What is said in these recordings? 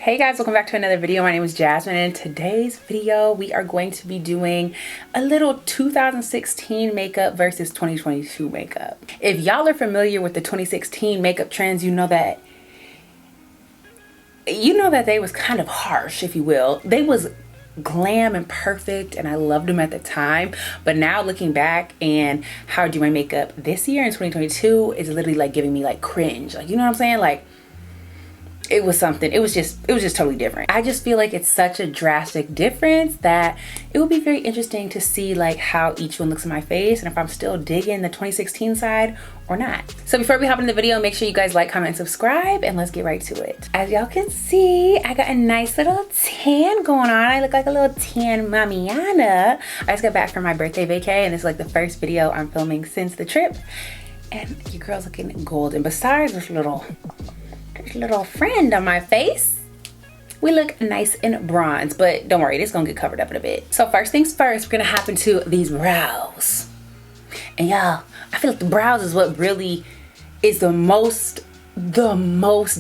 Hey guys, welcome back to another video. My name is Jasmine, and in today's video we are going to be doing a little 2016 makeup versus 2022 makeup. If y'all are familiar with the 2016 makeup trends, you know that they was kind of harsh, if you will. They was glam and perfect, and I loved them at the time, but now looking back and how I do my makeup this year in 2022 is literally like giving me like cringe. Like, you know what I'm saying? Like, it was something. It was just totally different. I just feel like it's such a drastic difference that it will be very interesting to see like how each one looks in my face and if I'm still digging the 2016 side or not. So before we hop into the video, make sure you guys like, comment, and subscribe, and let's get right to it. As y'all can see, I got a nice little tan going on. I look like a little tan mamiana. I just got back from my birthday vacay, and this is like the first video I'm filming since the trip. And your girl's looking golden. Besides this little friend on my face, we look nice and bronze, but don't worry, it's gonna get covered up in a bit. So first things first, we're gonna hop into these brows. And y'all, I feel like the brows is what really is the most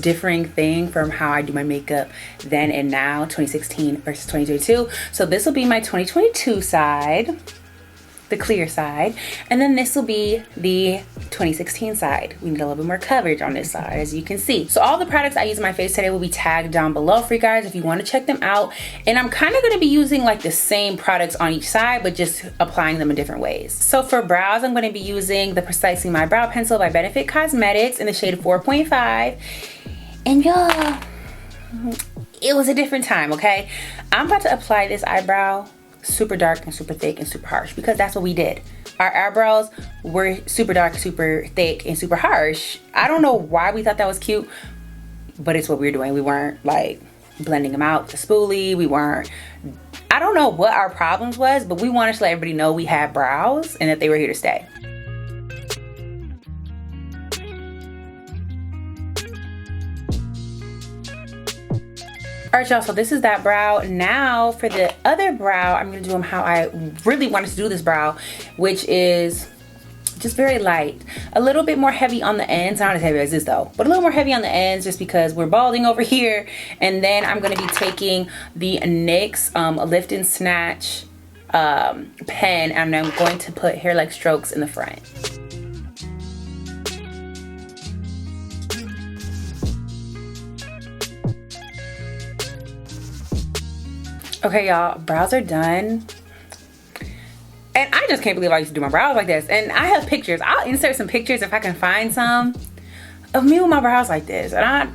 differing thing from how I do my makeup then and now, 2016 versus 2022. So this will be my 2022 side, the clear side, and then this will be the 2016 side. We need a little bit more coverage on this side, as you can see. So all the products I use on my face today will be tagged down below for you guys if you want to check them out. And I'm kind of going to be using like the same products on each side, but just applying them in different ways. So for brows, I'm going to be using the Precisely My Brow Pencil by Benefit Cosmetics in the shade 4.5. And y'all, it was a different time, okay? I'm about to apply this eyebrow super dark and super thick and super harsh, because that's what we did. Our eyebrows were super dark, super thick, and super harsh. I don't know why we thought that was cute, but it's what we were doing. We weren't like blending them out to spoolie. We weren't, I don't know what our problems was, but we wanted to let everybody know we had brows and that they were here to stay. Alright y'all, so this is that brow. Now for the other brow, I'm going to do them how I really wanted to do this brow, which is just very light. A little bit more heavy on the ends, not as heavy as this though, but a little more heavy on the ends just because we're balding over here. And then I'm going to be taking the NYX Lift and Snatch pen, and I'm going to put hair-like strokes in the front. Okay, y'all, brows are done. And I just can't believe I used to do my brows like this. And I have pictures. I'll insert some pictures if I can find some of me with my brows like this. And I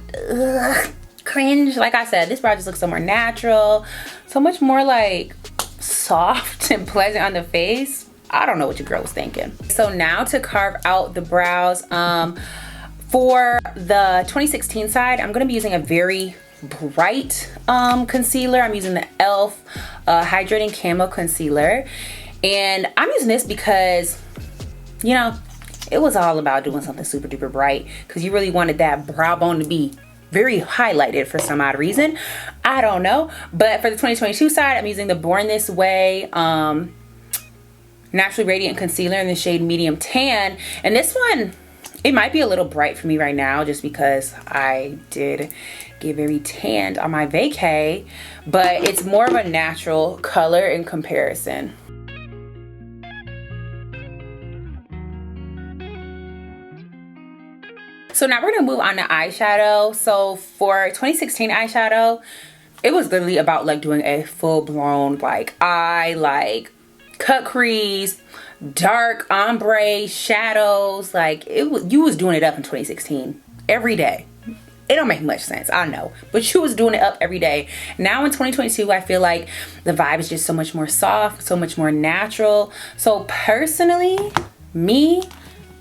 cringe. Like I said, this brow just looks so more natural, so much more like soft and pleasant on the face. I don't know what your girl was thinking. So now to carve out the brows. For the 2016 side, I'm going to be using a very bright concealer. I'm using the e.l.f. Hydrating Camo Concealer, and I'm using this because, you know, it was all about doing something super duper bright, because you really wanted that brow bone to be very highlighted for some odd reason. I don't know. But for the 2022 side, I'm using the Born This Way Naturally Radiant Concealer in the shade Medium Tan, and this one, it might be a little bright for me right now just because I did get very tanned on my vacay, but it's more of a natural color in comparison. So now we're gonna move on to eyeshadow. So for 2016 eyeshadow, it was literally about like doing a full-blown like cut crease, dark ombre shadows. Like you was doing it up in 2016 every day. It don't make much sense, I know, but you was doing it up every day. Now in 2022, I feel like the vibe is just so much more soft, so much more natural. So personally, me,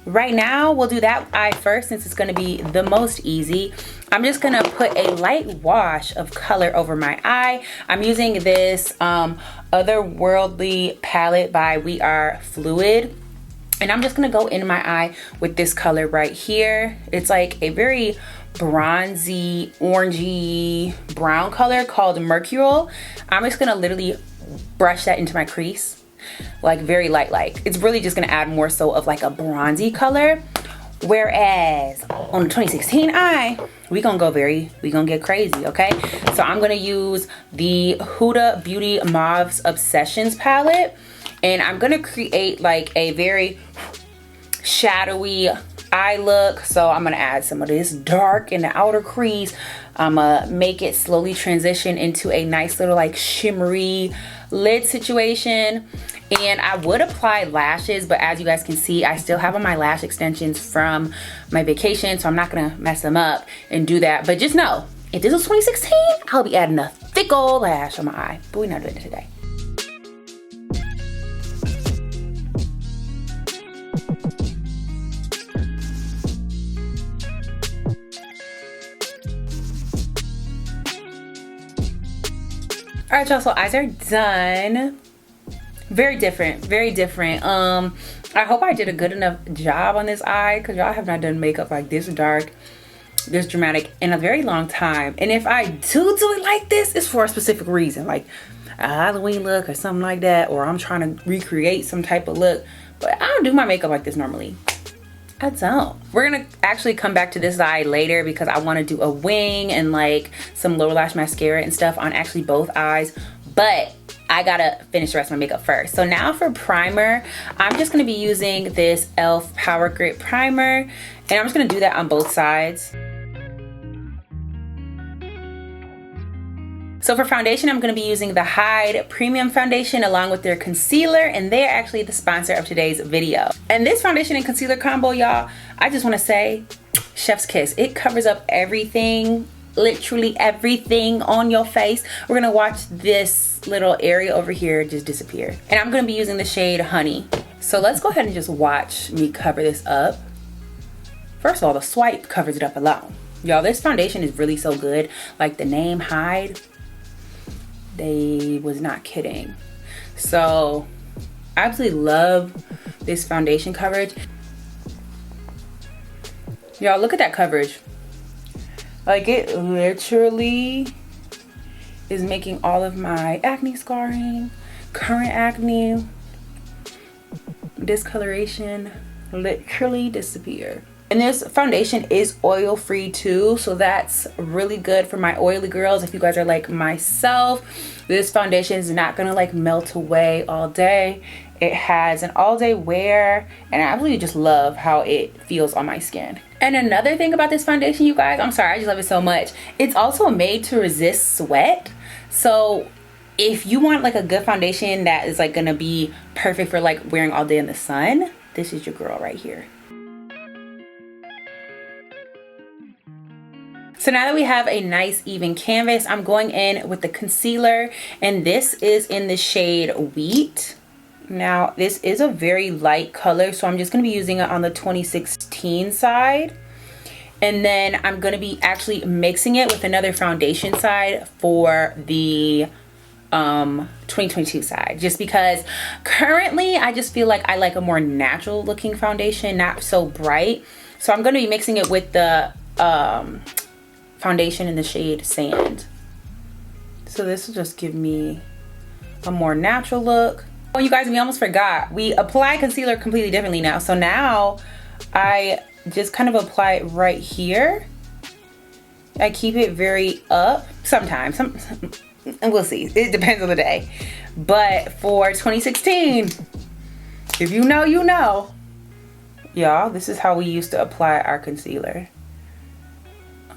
right now, we'll do that eye first since it's gonna be the most easy. I'm just gonna put a light wash of color over my eye. I'm using this Otherworldly palette by We Are Fluid. And I'm just gonna go in my eye with this color right here. It's like a very bronzy, orangey brown color called Mercurial. I'm just gonna literally brush that into my crease, like very light. It's really just gonna add more so of like a bronzy color. Whereas on the 2016 eye, we gonna get crazy, okay? So I'm gonna use the Huda Beauty Mauves Obsessions palette, and I'm gonna create like a very shadowy eye look. So I'm gonna add some of this dark in the outer crease. I'm gonna make it slowly transition into a nice little like shimmery lid situation. And I would apply lashes, but as you guys can see, I still have on my lash extensions from my vacation, so I'm not gonna mess them up and do that. But just know, if this was 2016, I'll be adding a thick old lash on my eye, but we're not doing it today. All right, y'all, so eyes are done. Very different, very different. I hope I did a good enough job on this eye, because y'all have not done makeup like this dark, this dramatic in a very long time. And if I do it like this, it's for a specific reason, like a Halloween look or something like that, or I'm trying to recreate some type of look. But I don't do my makeup like this normally. I don't. We're gonna actually come back to this eye later, because I want to do a wing and like some lower lash mascara and stuff on actually both eyes. But I gotta finish the rest of my makeup first. So now for primer, I'm just gonna be using this e.l.f. Power Grip Primer, and I'm just gonna do that on both sides. So for foundation, I'm gonna be using the Hyde Premium Foundation along with their concealer, and they're actually the sponsor of today's video. And this foundation and concealer combo, y'all, I just wanna say, chef's kiss. It covers up everything, literally everything on your face. We're gonna watch this little area over here just disappear. And I'm gonna be using the shade Honey. So let's go ahead and just watch me cover this up. First of all, the swipe covers it up alone. Y'all, this foundation is really so good. Like the name Hyde, they was not kidding. So I absolutely love this foundation coverage. Y'all, look at that coverage. Like, it literally is making all of my acne scarring, current acne, discoloration literally disappear. And this foundation is oil free too, so that's really good for my oily girls. If you guys are like myself, this foundation is not gonna like melt away all day. It has an all day wear, and I absolutely just love how it feels on my skin. And another thing about this foundation, you guys, I'm sorry, I just love it so much. It's also made to resist sweat. So if you want like a good foundation that is like gonna be perfect for like wearing all day in the sun, this is your girl right here. So now that we have a nice even canvas, I'm going in with the concealer, and this is in the shade Wheat. Now this is a very light color, so I'm just going to be using it on the 2016 side, and then I'm going to be actually mixing it with another foundation side for the 2022 side, just because currently I just feel like I like a more natural looking foundation, not so bright. So I'm going to be mixing it with the foundation in the shade Sand. So this will just give me a more natural look. Oh, you guys, we almost forgot. We apply concealer completely differently now. So now I just kind of apply it right here. I keep it very up sometimes. And we'll see. It depends on the day. But for 2016, if you know, you know. Y'all, this is how we used to apply our concealer.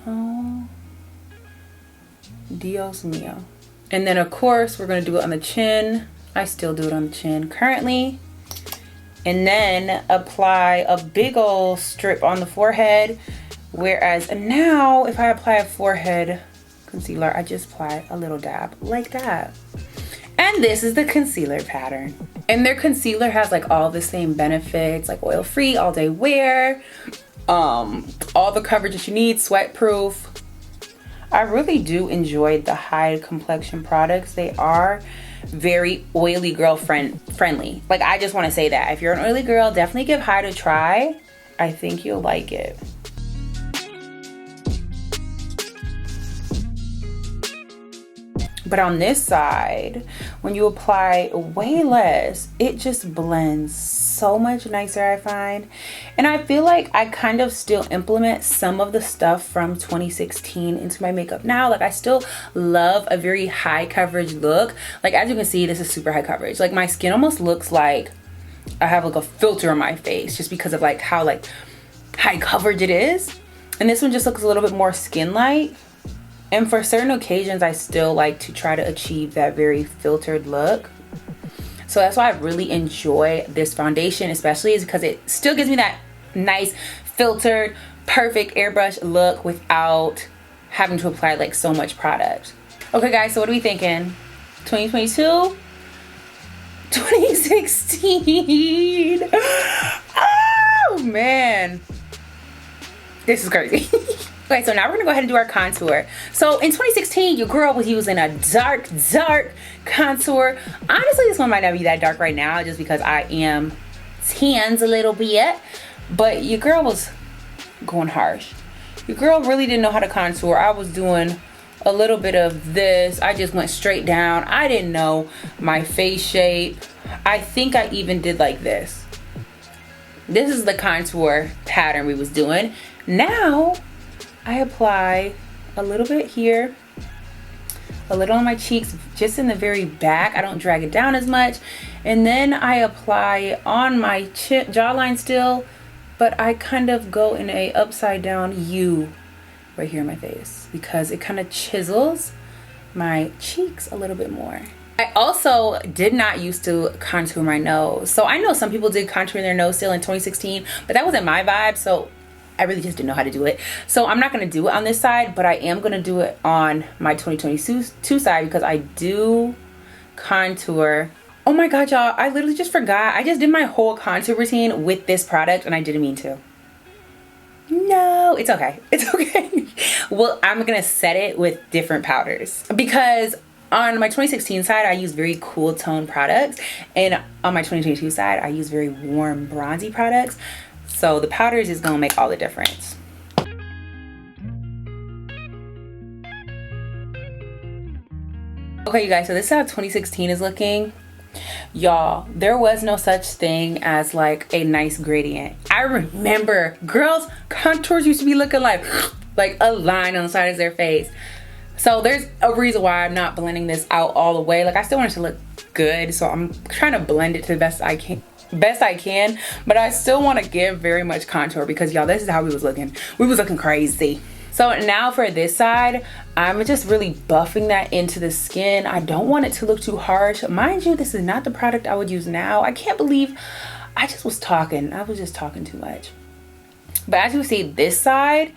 Oh, Dios mío. And then of course we're gonna do it on the chin. I still do it on the chin currently. And then apply a big old strip on the forehead. Whereas now if I apply a forehead concealer, I just apply a little dab like that. And this is the concealer pattern. And their concealer has like all the same benefits, like oil free, all day wear, all the coverage that you need, sweat proof. I really do enjoy the Hyde Complexion products. They are very oily girl friendly. Like, I just want to say that if you're an oily girl, definitely give Hyde a try. I think you'll like it. But on this side, when you apply way less, it just blends so much nicer, I find. And I feel like I kind of still implement some of the stuff from 2016 into my makeup now. Like I still love a very high coverage look. Like as you can see, this is super high coverage. Like my skin almost looks like I have like a filter on my face just because of like how like high coverage it is. And this one just looks a little bit more skin-like. And for certain occasions, I still like to try to achieve that very filtered look. So that's why I really enjoy this foundation, especially is because it still gives me that nice filtered, perfect airbrush look without having to apply like so much product. Okay guys, so what are we thinking? 2022? 2016? Oh man. This is crazy. Okay, so now we're gonna go ahead and do our contour. So in 2016, your girl was using a dark contour. Honestly, this one might not be that dark right now just because I am tanned a little bit. But your girl was going harsh. Your girl really didn't know how to contour. I was doing a little bit of this. I just went straight down. I didn't know my face shape. I think I even did like this. This is the contour pattern we was doing. Now, I apply a little bit here, a little on my cheeks, just in the very back. I don't drag it down as much. And then I apply on my jawline still, but I kind of go in a upside down U right here in my face because it kind of chisels my cheeks a little bit more. I also did not used to contour my nose. So I know some people did contour their nose still in 2016, but that wasn't my vibe. So I really just didn't know how to do it. So I'm not going to do it on this side, but I am going to do it on my 2022 side because I do contour. Oh my god, y'all, I literally just forgot. I just did my whole contour routine with this product and I didn't mean to. No, it's okay. It's okay. Well, I'm going to set it with different powders because on my 2016 side, I use very cool tone products. And on my 2022 side, I use very warm bronzy products. So the powders is gonna make all the difference. Okay, you guys, so this is how 2016 is looking. Y'all, there was no such thing as like a nice gradient. I remember girls' contours used to be looking like a line on the side of their face. So there's a reason why I'm not blending this out all the way. Like I still want it to look good, so I'm trying to blend it to the best I can, but I still want to give very much contour because y'all, this is how we was looking. We was looking crazy. So now for this side, I'm just really buffing that into the skin. I don't want it to look too harsh. Mind you, this is not the product I would use now. I can't believe I was just talking too much. But as you see, this side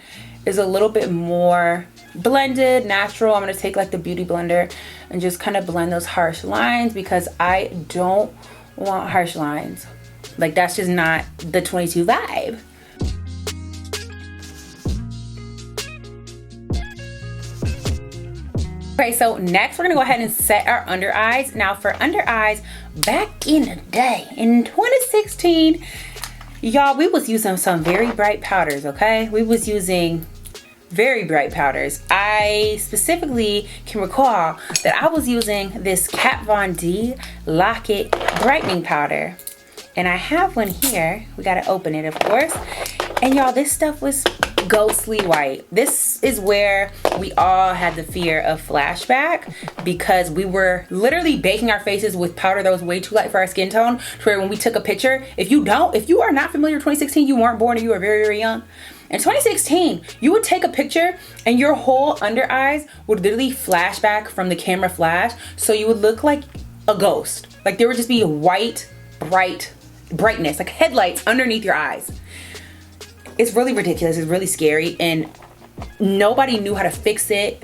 is a little bit more blended, natural. I'm going to take like the beauty blender and just kind of blend those harsh lines because I don't want harsh lines. Like that's just not the 22 vibe. Okay, so next we're gonna go ahead and set our under eyes. Now for under eyes, back in the day, in 2016, y'all, we was using some very bright powders, okay? We was using very bright powders. I specifically can recall that I was using this Kat Von D Lock-It brightening powder. And I have one here. We gotta open it, of course. And y'all, this stuff was ghostly white. This is where we all had the fear of flashback because we were literally baking our faces with powder that was way too light for our skin tone, to where when we took a picture, if you are not familiar with 2016, you weren't born or you were very, very young. In 2016, you would take a picture and your whole under eyes would literally flash back from the camera flash. So you would look like a ghost. Like there would just be a white, brightness, like headlights underneath your eyes. It's really ridiculous. It's really scary. And nobody knew how to fix it.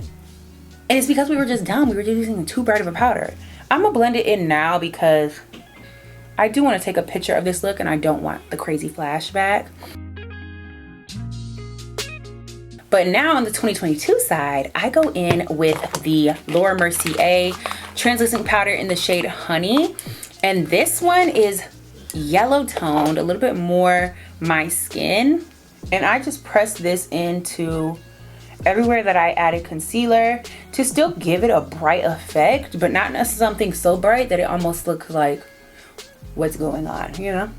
And it's because we were just dumb. We were just using too bright of a powder. I'm gonna blend it in now because I do want to take a picture of this look and I don't want the crazy flashback. But now on the 2022 side, I go in with the Laura Mercier translucent powder in the shade Honey. And this one is yellow toned, a little bit more my skin. And I just press this into everywhere that I added concealer to still give it a bright effect, but not something so bright that it almost looks like what's going on, you know?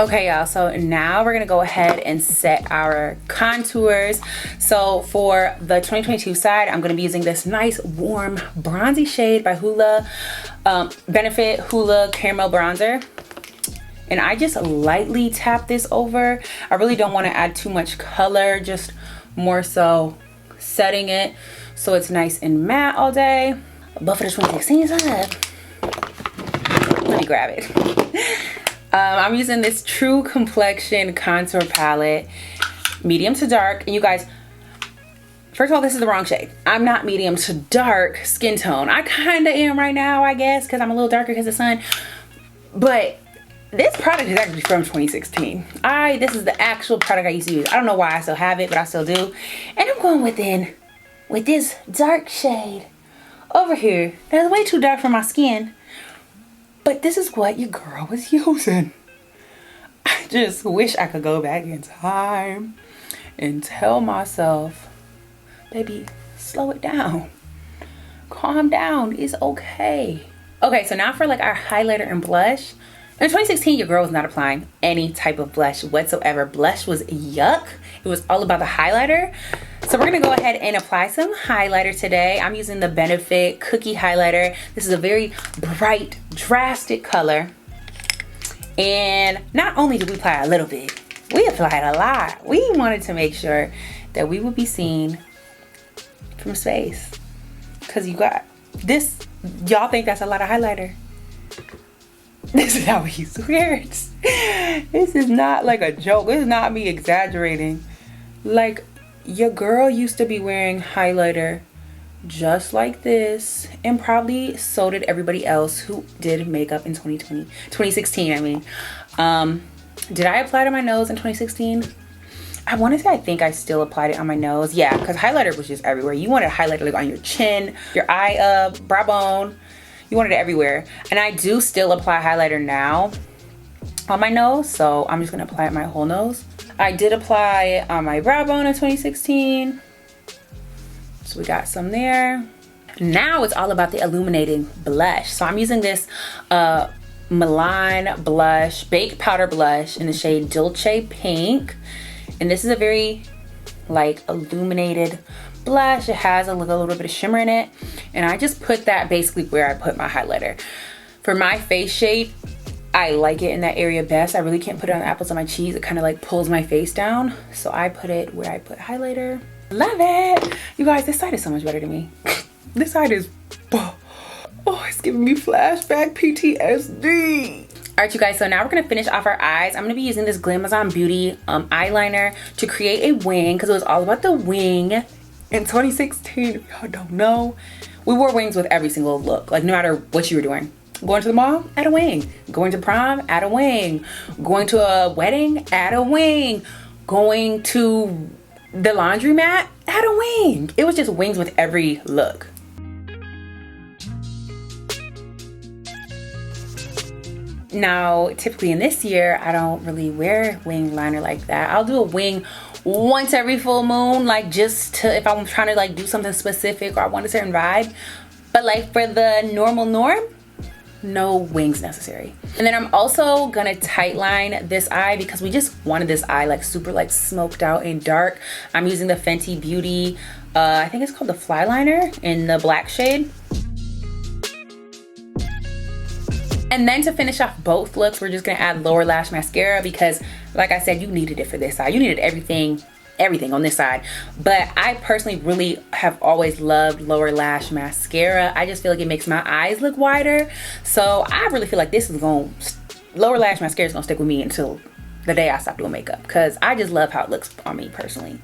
Okay, y'all, so now we're gonna go ahead and set our contours. So for the 2022 side, I'm gonna be using this nice warm bronzy shade by Hoola, Benefit Hoola Caramel Bronzer. And I just lightly tap this over. I really don't wanna add too much color, just more so setting it so it's nice and matte all day. But for the 2016 side, let me grab it. I'm using this True Complexion contour palette, medium to dark. And you guys, first of all, this is the wrong shade. I'm not medium to dark skin tone. I kind of am right now, I guess, because I'm a little darker because of the sun. But this product is actually from 2016. This is the actual product I used to use. I don't know why I still have it, but I still do. And I'm going with this dark shade over here. That's way too dark for my skin. But this is what your girl was using. I just wish I could go back in time and tell myself, baby, slow it down. Calm down, it's okay. Okay, so now for like our highlighter and blush. In 2016, your girl was not applying any type of blush whatsoever. Blush was yuck. It was all about the highlighter. So we're gonna go ahead and apply some highlighter today. I'm using the Benefit Cookie Highlighter. This is a very bright, drastic color. And not only did we apply a little bit, we applied a lot. We wanted to make sure that we would be seen from space. Cause you got this, y'all think that's a lot of highlighter. This is how he swears. This is not like a joke. This is not me exaggerating. Like, your girl used to be wearing highlighter just like this, and probably so did everybody else who did makeup in 2016, I mean. Did I apply to my nose in 2016? I want to say I think I still applied it on my nose. Yeah, because highlighter was just everywhere. You wanted highlighter like on your chin, your eye, brow bone. You wanted it everywhere. And I do still apply highlighter now on my nose, so I'm just gonna apply it my whole nose. I did apply it on my brow bone in 2016. So we got some there. Now it's all about the Illuminating Blush. So I'm using this Milan blush, baked powder blush in the shade Dolce Pink. And this is a very like illuminated blush. It has a little bit of shimmer in it. And I just put that basically where I put my highlighter. For my face shape, I like it in that area best. I really can't put it on the apples of my cheeks. It kind of like pulls my face down. So I put it where I put highlighter. Love it. You guys, this side is so much better to me. This side is, oh, it's giving me flashback PTSD. All right, you guys, so now we're gonna finish off our eyes. I'm gonna be using this Glamazon Beauty eyeliner to create a wing, because it was all about the wing. In 2016, if y'all don't know, we wore wings with every single look, like no matter what you were doing. Going to the mall, add a wing. Going to prom, add a wing. Going to a wedding, add a wing. Going to the laundromat, add a wing. It was just wings with every look. Now, typically in this year, I don't really wear wing liner like that. I'll do a wing once every full moon, like just to, if I'm trying to like do something specific or I want a certain vibe. But like for the normal norm, no wings necessary. And then I'm also gonna tight line this eye because we just wanted this eye like super like smoked out and dark. I'm using the Fenty Beauty, I think it's called the Fly Liner in the black shade. And then to finish off both looks, we're just gonna add lower lash mascara because like I said, you needed it for this side. You needed everything on this side. But I personally really have always loved lower lash mascara. I just feel like it makes my eyes look wider. So I really feel like this is lower lash mascara is gonna stick with me until the day I stop doing makeup because I just love how it looks on me personally.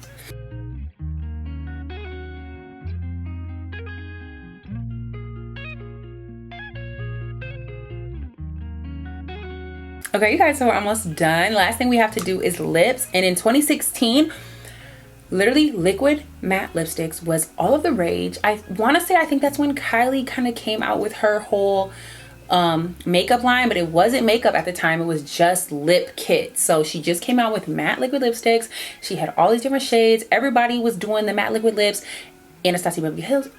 Okay, you guys, so we're almost done. Last thing we have to do is lips. And in 2016, literally liquid matte lipsticks was all of the rage. I want to say I think that's when Kylie kind of came out with her whole makeup line, but it wasn't makeup at the time. It was just lip kits. So she just came out with matte liquid lipsticks. She had all these different shades. Everybody was doing the matte liquid lips. Anastasia Beverly Hills.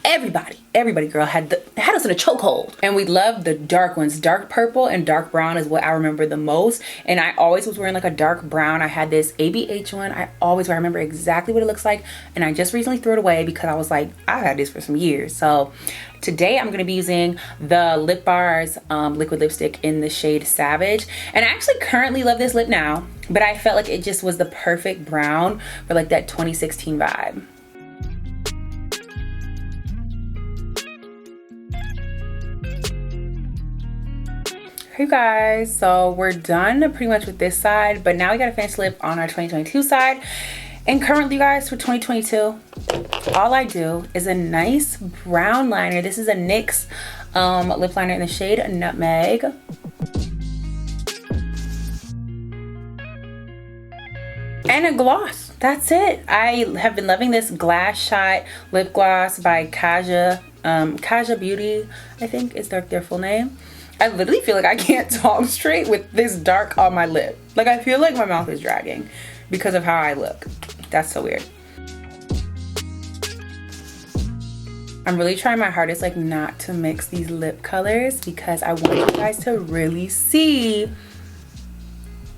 everybody girl had us in a chokehold. And we loved the dark ones. Dark purple and dark brown is what I remember the most. And I always was wearing like a dark brown. I had this ABH one. I remember exactly what it looks like. And I just recently threw it away because I was like, I had this for some years. So today I'm going to be using the Lip Bars liquid lipstick in the shade Savage. And I actually currently love this lip now, but I felt like it just was the perfect brown for like that 2016 vibe. Hey guys, so we're done pretty much with this side, but now we got to finish lip on our 2022 side. And currently, guys, for 2022, all I do is a nice brown liner. This is a NYX lip liner in the shade Nutmeg. And a gloss. That's it. I have been loving this Glass Shot lip gloss by Kaja Beauty, I think is their full name. I literally feel like I can't talk straight with this dark on my lip. Like, I feel like my mouth is dragging because of how I look. That's so weird. I'm really trying my hardest like not to mix these lip colors because I want you guys to really see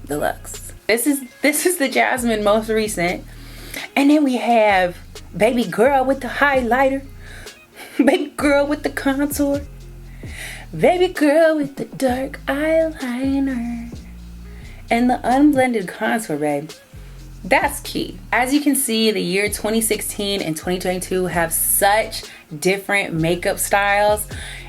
the looks. This is the Jasmine most recent. And then we have baby girl with the highlighter, baby girl with the contour, baby girl with the dark eyeliner, and the unblended contour, babe. That's key. As you can see, the year 2016 and 2022 have such different makeup styles.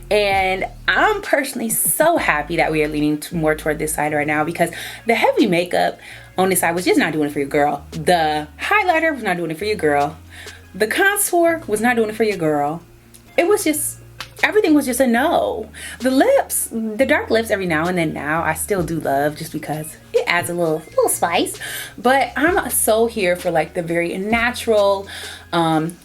And I'm personally so happy that we are leaning more toward this side right now, because the heavy makeup on this side was just not doing it for your girl. The highlighter was not doing it for your girl. The contour was not doing it for your girl. It was just, everything was just a no. The lips, the dark lips every now and then now I still do love, just because it adds a little spice. But I'm so here for like the very natural,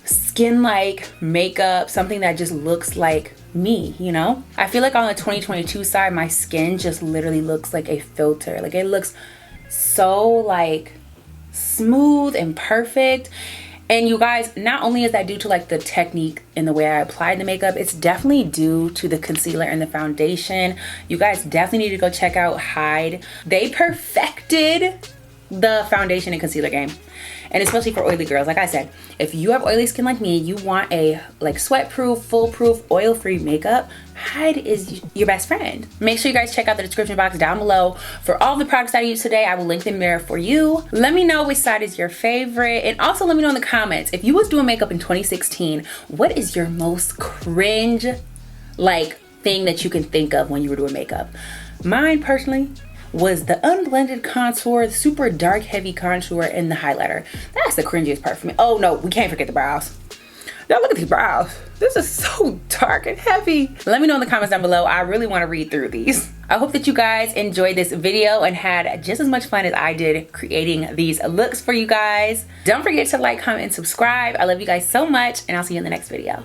skin-like makeup, something that just looks like me, you know? I feel like on the 2022 side, my skin just literally looks like a filter. Like, it looks so like smooth and perfect. And you guys, not only is that due to like the technique and the way I applied the makeup, it's definitely due to the concealer and the foundation. You guys definitely need to go check out Hide. They perfected the foundation and concealer game. And especially for oily girls, like I said, if you have oily skin like me, you want a like sweat-proof, foolproof, oil-free makeup, Hide is your best friend. Make sure you guys check out the description box down below for all the products I use today. I will link them there for you. Let me know which side is your favorite, and also let me know in the comments, if you was doing makeup in 2016, what is your most cringe like thing that you can think of when you were doing makeup? Mine personally was the unblended contour, super dark heavy contour, and the highlighter. That's the cringiest part for me. Oh no, we can't forget the brows. Now look at these brows. This is so dark and heavy. Let me know in the comments down below. I really want to read through these. I hope that you guys enjoyed this video and had just as much fun as I did creating these looks for you guys. Don't forget to like, comment, and subscribe. I love you guys so much, and I'll see you in the next video.